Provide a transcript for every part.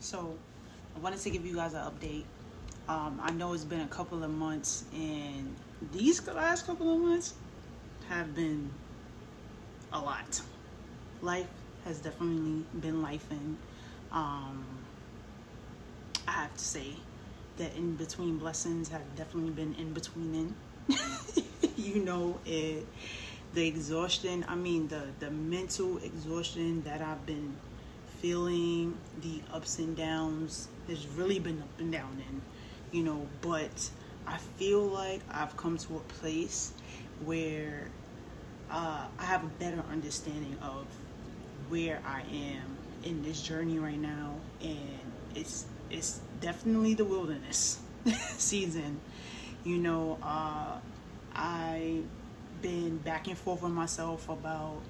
So, I wanted to give you guys an update. I know it's been a couple of months, and these last couple of months have been a lot. Life has definitely been lifing. Um, I have to say that in between blessings have definitely been in betweening. It, the exhaustion, the mental exhaustion that I've been feeling, the ups and downs, has really been up and down but I feel like I've come to a place where I have a better understanding of where I am in this journey right now, and it's definitely the wilderness season. I've been back and forth with myself about,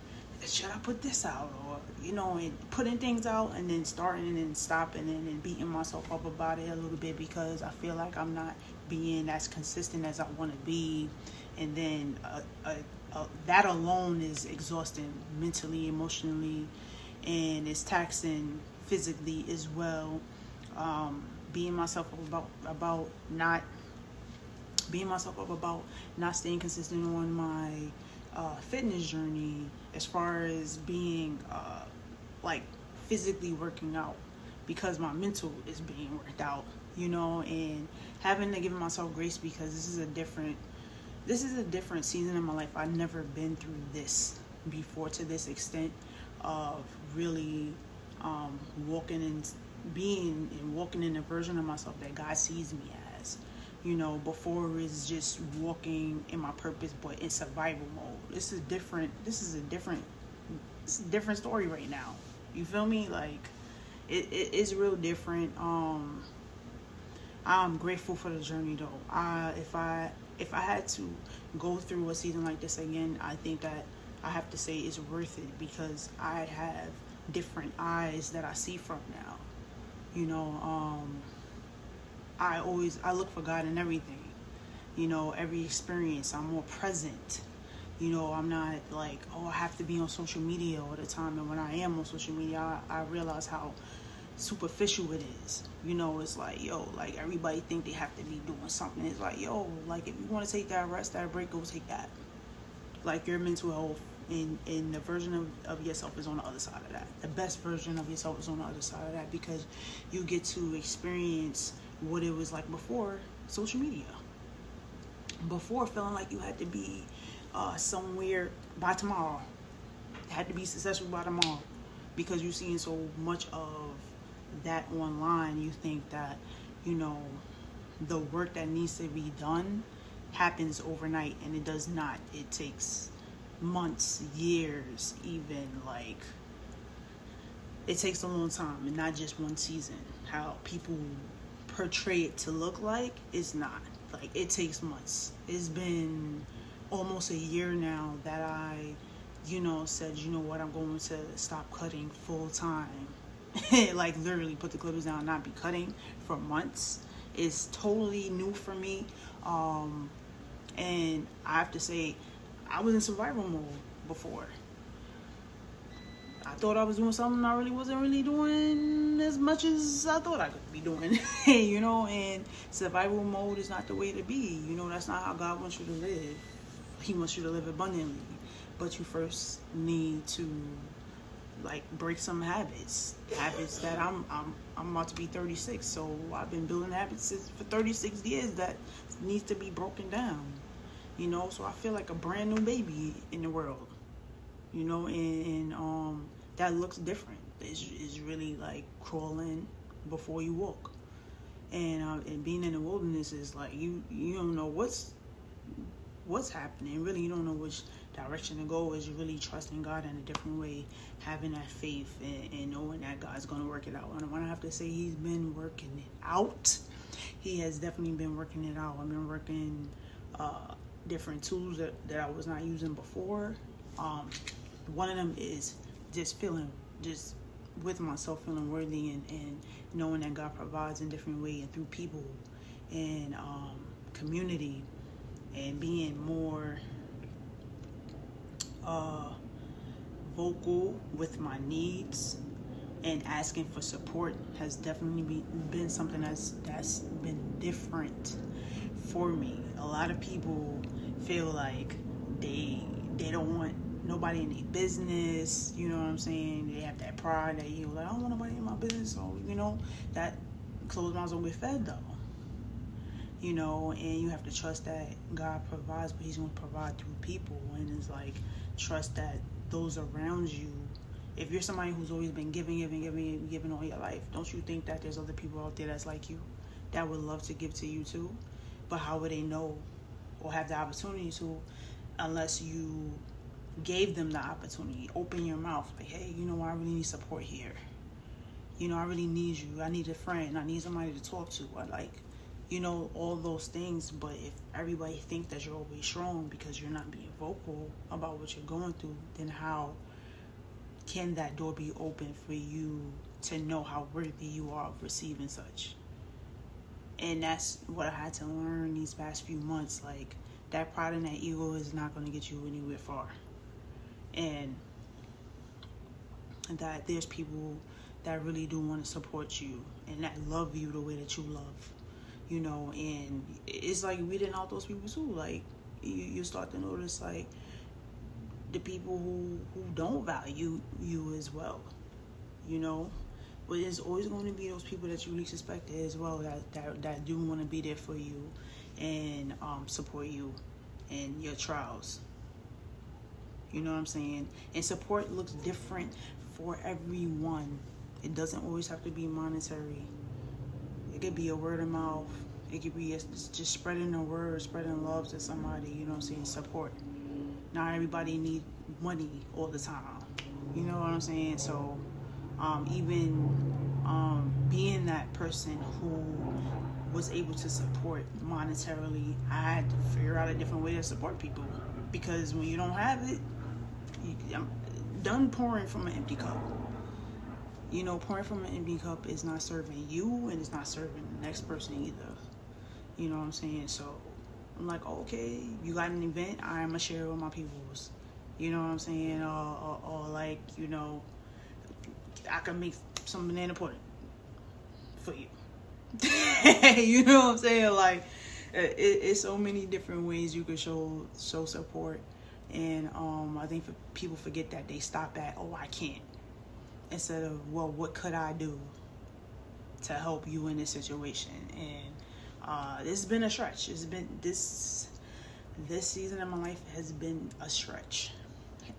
should I put this out, or and putting things out and then starting and then stopping and beating myself up about it a little bit, because I feel like I'm not being as consistent as I want to be, and then that alone is exhausting mentally, emotionally, and it's taxing physically as well. Being myself up about not being myself up about not staying consistent on my fitness journey, as far as being like physically working out, because my mental is being worked out, and having to give myself grace, because this is a different season in my life. I've never been through this before to this extent of really walking in a version of myself that God sees me as. Before it was just walking in my purpose, but in survival mode. This is a different story right now. You feel me? Like it is real different. I'm grateful for the journey though. If I had to go through a season like this again, I think that I have to say it's worth it, because I have different eyes that I see from now. I look for God in everything. Every experience, I'm more present. I'm not like, I have to be on social media all the time. And when I am on social media, I realize how superficial it is. It's like, like everybody think they have to be doing something. It's like, like if you want to take that rest, that break, go take that. Like your mental health and the version of yourself is on the other side of that. The best version of yourself is on the other side of that, because you get to experience what it was like before social media. Before, feeling like you had to be somewhere by tomorrow. You had to be successful by tomorrow, because you're seeing so much of that online. You think that, the work that needs to be done happens overnight, and it does not. It takes months, years, even. Like, it takes a long time, and not just one season. How people portray it to look like, it's not. Like, it takes months. It's been almost a year now that I said, what, I'm going to stop cutting full time. Like, literally put the clippers down and not be cutting for months. It's totally new for me. And I have to say, I was in survival mode before. I thought I was doing something I really wasn't really doing as much as I thought I could be doing. And survival mode is not the way to be. That's not how God wants you to live. He wants you to live abundantly. But you first need to break some habits that I'm about to be 36, so I've been building habits for 36 years that needs to be broken down. So I feel like a brand new baby in the world. And that looks different. It's really like crawling before you walk, and being in the wilderness is like you don't know what's happening. Really, you don't know which direction to go. Is really trusting God in a different way, having that faith, and knowing that God's going to work it out. And when I have to say He's been working it out, He has definitely been working it out. I've been working different tools that I was not using before. One of them is just with myself, feeling worthy, and knowing that God provides in different ways and through people and community, and being more vocal with my needs, And asking for support has definitely been something that's been different for me. A lot of people feel like they don't want nobody in their business, you know what I'm saying? They have that pride that you like, I don't want nobody in my business, so that closed mouths don't get fed though. And you have to trust that God provides, but He's going to provide through people. And it's like, trust that those around you, if you're somebody who's always been giving all your life, don't you think that there's other people out there that's like you, that would love to give to you too? But how would they know or have the opportunity to, unless you gave them the opportunity? Open your mouth, like, hey, I really need support here. I really need you. I need a friend. I need somebody to talk to. All those things. But if everybody thinks that you're always strong because you're not being vocal about what you're going through, then how can that door be open for you to know how worthy you are of receiving such? And that's what I had to learn these past few months. Like, that pride and that ego is not going to get you anywhere far. And that there's people that really do want to support you and that love you the way that you love. And it's like weeding out those people too. Like, you start to notice, like, the people who don't value you as well. But there's always going to be those people that you least expect as well that do want to be there for you and support you in your trials. You know what I'm saying? And support looks different for everyone. It doesn't always have to be monetary. It could be a word of mouth. It could be just spreading the word, spreading love to somebody, you know what I'm saying? Support. Not everybody needs money all the time. You know what I'm saying? So even being that person who was able to support monetarily, I had to figure out a different way to support people. Because when you don't have it, I'm done pouring from an empty cup. Pouring from an empty cup is not serving you, and it's not serving the next person either. You know what I'm saying? So I'm like, okay, you got an event, I'm going to share it with my peoples. You know what I'm saying? Or like, I can make some banana pudding for you. You know what I'm saying? Like, it's so many different ways you can show support. And I think people forget that. They stop at, oh, I can't. Instead of, well, what could I do to help you in this situation? And this has been a stretch. It's been this season of my life has been a stretch.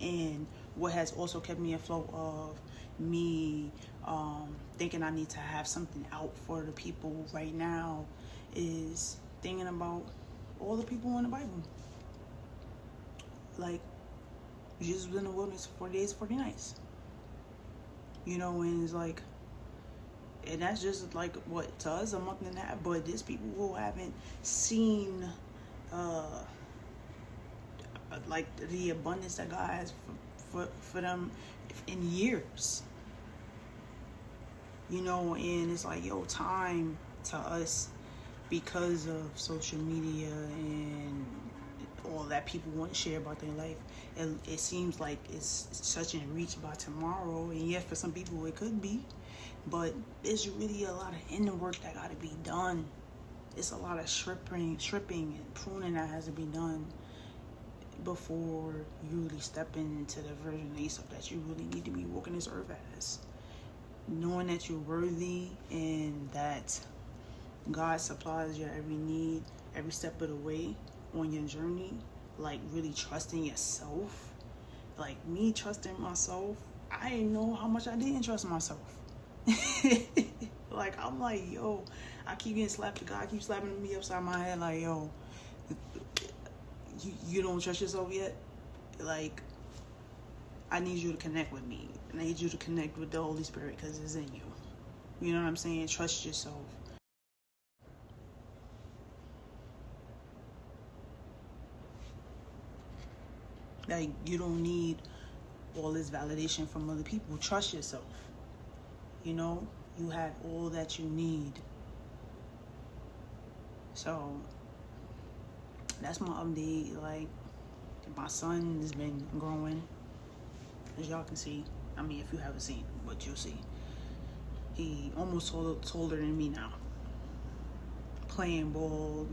And what has also kept me afloat of me thinking I need to have something out for the people right now is thinking about all the people in the Bible. Like, Jesus was in the wilderness for 40 days, 40 nights. And it's like, and that's just like, what, to us, a month and a half, but there's people who haven't seen, like, the abundance that God has for them in years. And it's like, time to us, because of social media and all that people want to share about their life, it seems like it's such in reach by tomorrow. And yeah, for some people it could be, but there's really a lot of inner work that got to be done. It's a lot of stripping and pruning that has to be done before you really step into the version of yourself that you really need to be walking this earth as. Knowing that you're worthy and that God supplies your every need every step of the way on your journey. Like, really trusting yourself. Like, me trusting myself, I didn't know how much I didn't trust myself. Like, I'm like, I keep getting slapped. God keeps slapping me upside my head like, you don't trust yourself yet? Like, I need you to connect with me. And I need you to connect with the Holy Spirit because it's in you. You know what I'm saying? Trust yourself. Like, you don't need all this validation from other people. Trust yourself. You have all that you need. So, that's my update. Like, my son has been growing, as y'all can see. I mean, if you haven't seen, but you'll see. He almost taller than me now. Playing ball,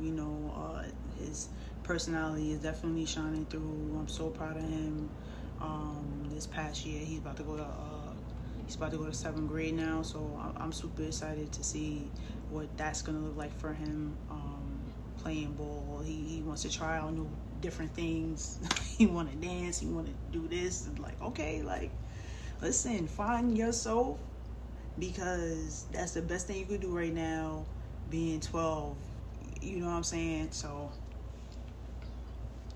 his personality is definitely shining through. I'm so proud of him. This past year, he's about to go to 7th grade now, so I'm super excited to see what that's gonna look like for him. Playing ball, he wants to try out new different things. He want to dance. He want to do this. And like, okay, like, listen, find yourself, because that's the best thing you could do right now, being 12. You know what I'm saying? So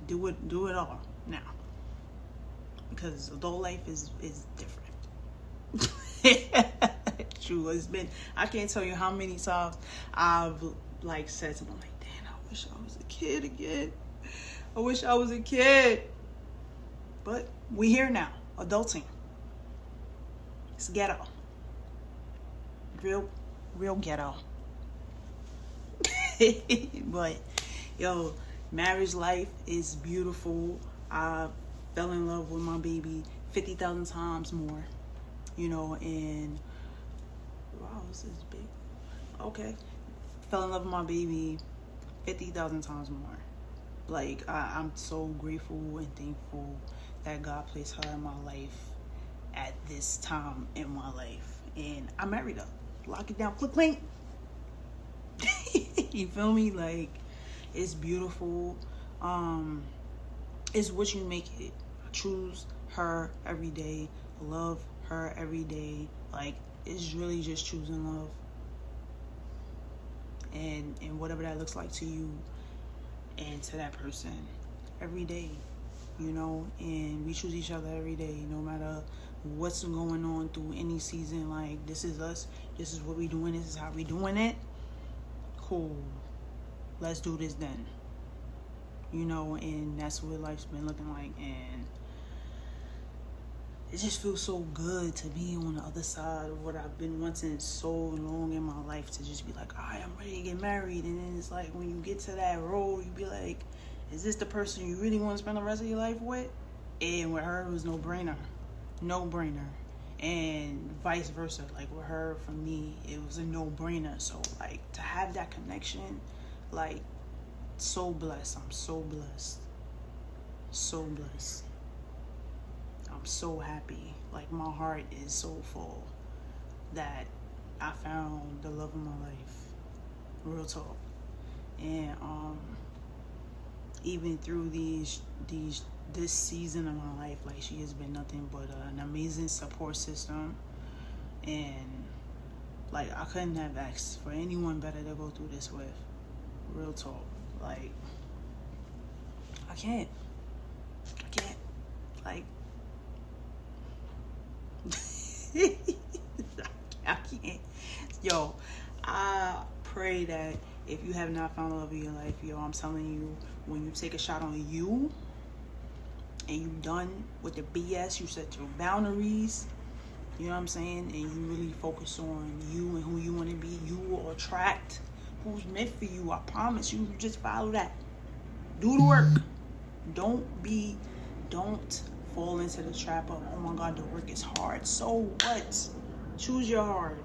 do it all now, because adult life is different. True. I can't tell you how many times I've like said something like, damn, I wish I was a kid again. I wish I was a kid. But we here now, adulting. It's ghetto. Real ghetto. But yo, marriage life is beautiful. I fell in love with my baby 50,000 times more, and wow, this is big. Okay, fell in love with my baby 50,000 times more. Like, I'm so grateful and thankful that God placed her in my life at this time in my life, and I married her. Lock it down, click, clink. You feel me? Like, it's beautiful. It's what you make it. I choose her every day. Love her every day. Like, it's really just choosing love. And whatever that looks like to you and to that person every day, and we choose each other every day, no matter what's going on through any season. Like, this is us. This is what we doing. This is how we doing it. Cool. Let's do this then. And that's what life's been looking like. And it just feels so good to be on the other side of what I've been wanting so long in my life, to just be like, all right, I'm ready to get married. And then it's like, when you get to that road, you be like, is this the person you really want to spend the rest of your life with? And with her, it was no brainer. And vice versa. Like, with her, for me, it was a no-brainer. So, like, to have that connection, like, so blessed. I'm so blessed. So blessed. I'm so happy. Like, my heart is so full that I found the love of my life. Real talk. And even through this season of my life, like, she has been nothing but an amazing support system. And like, I couldn't have asked for anyone better to go through this with. Real talk. Like, I can't. Like, I can't. Yo, I pray that if you have not found the love of your life, I'm telling you, when you take a shot on you and you done with the BS, you set your boundaries, you know what I'm saying, and you really focus on you and who you want to be, you will attract who's meant for you. I promise you, just follow that. Do the work. Don't fall into the trap of, oh my God, the work is hard. So what? Choose your hard.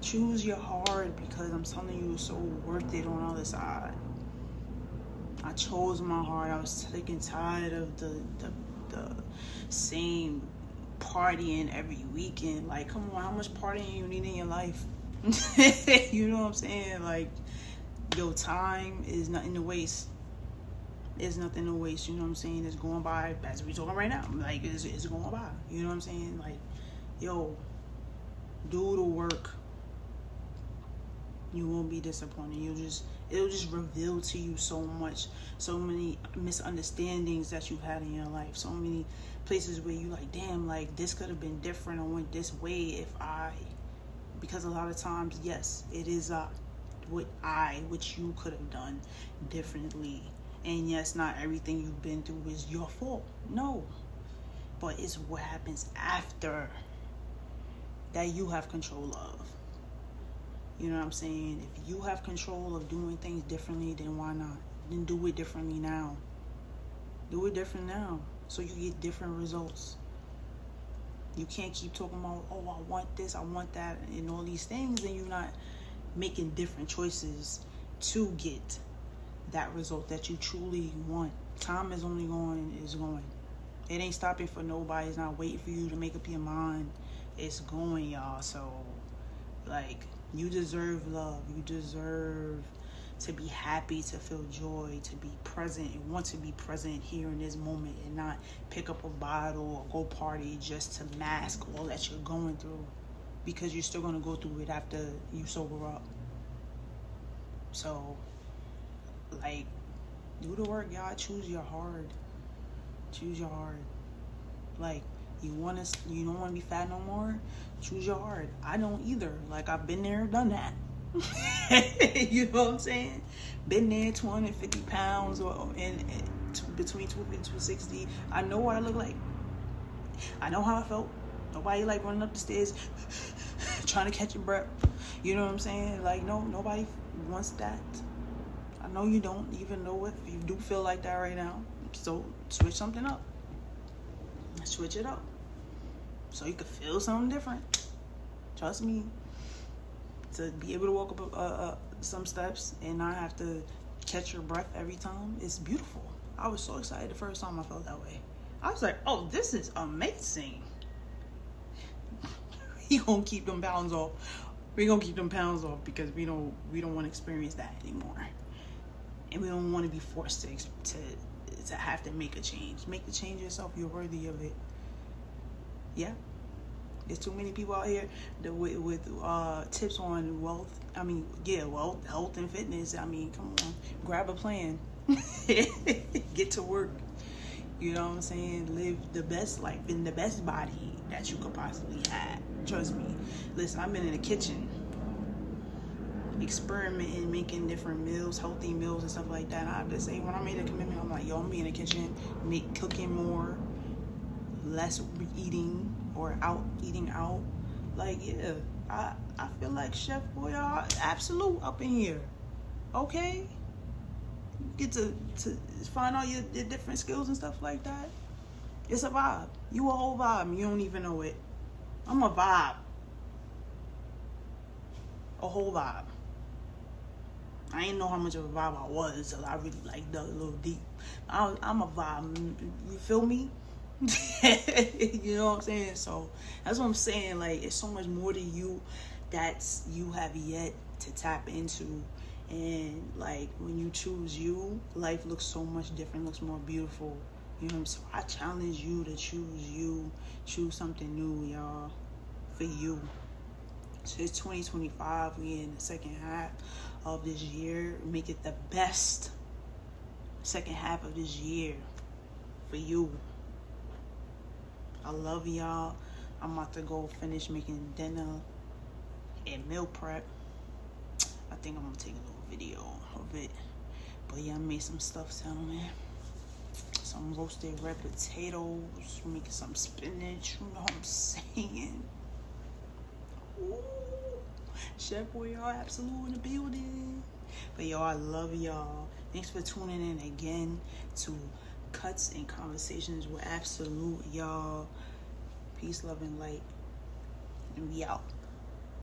Because I'm telling you, it's so worth it on the other side. I chose my heart. I was sick and tired of the same partying every weekend. Like, come on, how much partying you need in your life? You know what I'm saying? Like, your time is nothing to waste. It's nothing to waste, you know what I'm saying? It's going by, as we talking right now. Like, it's going by, you know what I'm saying? Like, yo, do the work. You won't be disappointed. It'll just reveal to you so many misunderstandings that you've had in your life. So many places where you like, damn, like, this could have been different or went this way because a lot of times, yes, it is what you could have done differently. And yes, not everything you've been through is your fault. No. But it's what happens after that you have control of. You know what I'm saying? If you have control of doing things differently, then why not? Then do it differently now. Do it different now, so you get different results. You can't keep talking about, oh, I want this, I want that, and all these things, and you're not making different choices to get that result that you truly want. Time is only going. It ain't stopping for nobody. It's not waiting for you to make up your mind. It's going, y'all. So, like, you deserve love. You deserve to be happy, to feel joy, to be present, and want to be present here in this moment, and not pick up a bottle or go party just to mask all that you're going through, because you're still going to go through it after you sober up. So, like, do the work, y'all. Choose your heart. Choose your heart. Like, you don't want to be fat no more? Choose your heart. I don't either. Like, I've been there, done that. You know what I'm saying? Been there, 250 pounds or between 250 and 260. I know what I look like. I know how I felt. Nobody like running up the stairs trying to catch your breath. You know what I'm saying? Like, no, nobody wants that. I know you don't even know if you do feel like that right now. So switch something up. Switch it up so you can feel something different. Trust me. To be able to walk up some steps and not have to catch your breath every time, it's beautiful. I was so excited the first time I felt that way. I was like, oh, this is amazing. We gonna keep them pounds off. We gonna keep them pounds off because we don't want to experience that anymore, and we don't want to be forced to have to make a change. Make the change yourself. You're worthy of it. Yeah. There's too many people out here with tips on wealth. I mean, yeah, wealth, health, and fitness. I mean, come on, grab a plan, get to work. You know what I'm saying? Live the best life in the best body that you could possibly have. Trust me. Listen, I've been in the kitchen, experimenting, making different meals, healthy meals and stuff like that. I have to say, when I made a commitment, I'm like, yo, I'm gonna be in the kitchen, cooking more, less eating. Or eating out. Like, yeah, I feel like Chef Boyardee absolute up in here. Okay? You get to find out your different skills and stuff like that. It's a vibe. You a whole vibe and you don't even know it. I'm a vibe. A whole vibe. I didn't know how much of a vibe I was until I really dug a little deep. I'm a vibe. You feel me? You know what I'm saying? So that's what I'm saying. Like, it's so much more to you that you have yet to tap into, and like, when you choose you, life looks so much different, looks more beautiful. You know what I'm saying? So I challenge you to choose you, choose something new, y'all, for you. So it's 2025. We in the second half of this year. Make it the best second half of this year for you. I love y'all. I'm about to go finish making dinner and meal prep. I think I'm gonna take a little video of it. But yeah, I made some stuff salmon, some roasted red potatoes, making some spinach. You know what I'm saying? Ooh, Chef Boyardee absolute in the building. But y'all, I love y'all. Thanks for tuning in again to Cuts and Conversations with Absolute, y'all. Peace, love, and light. And we out.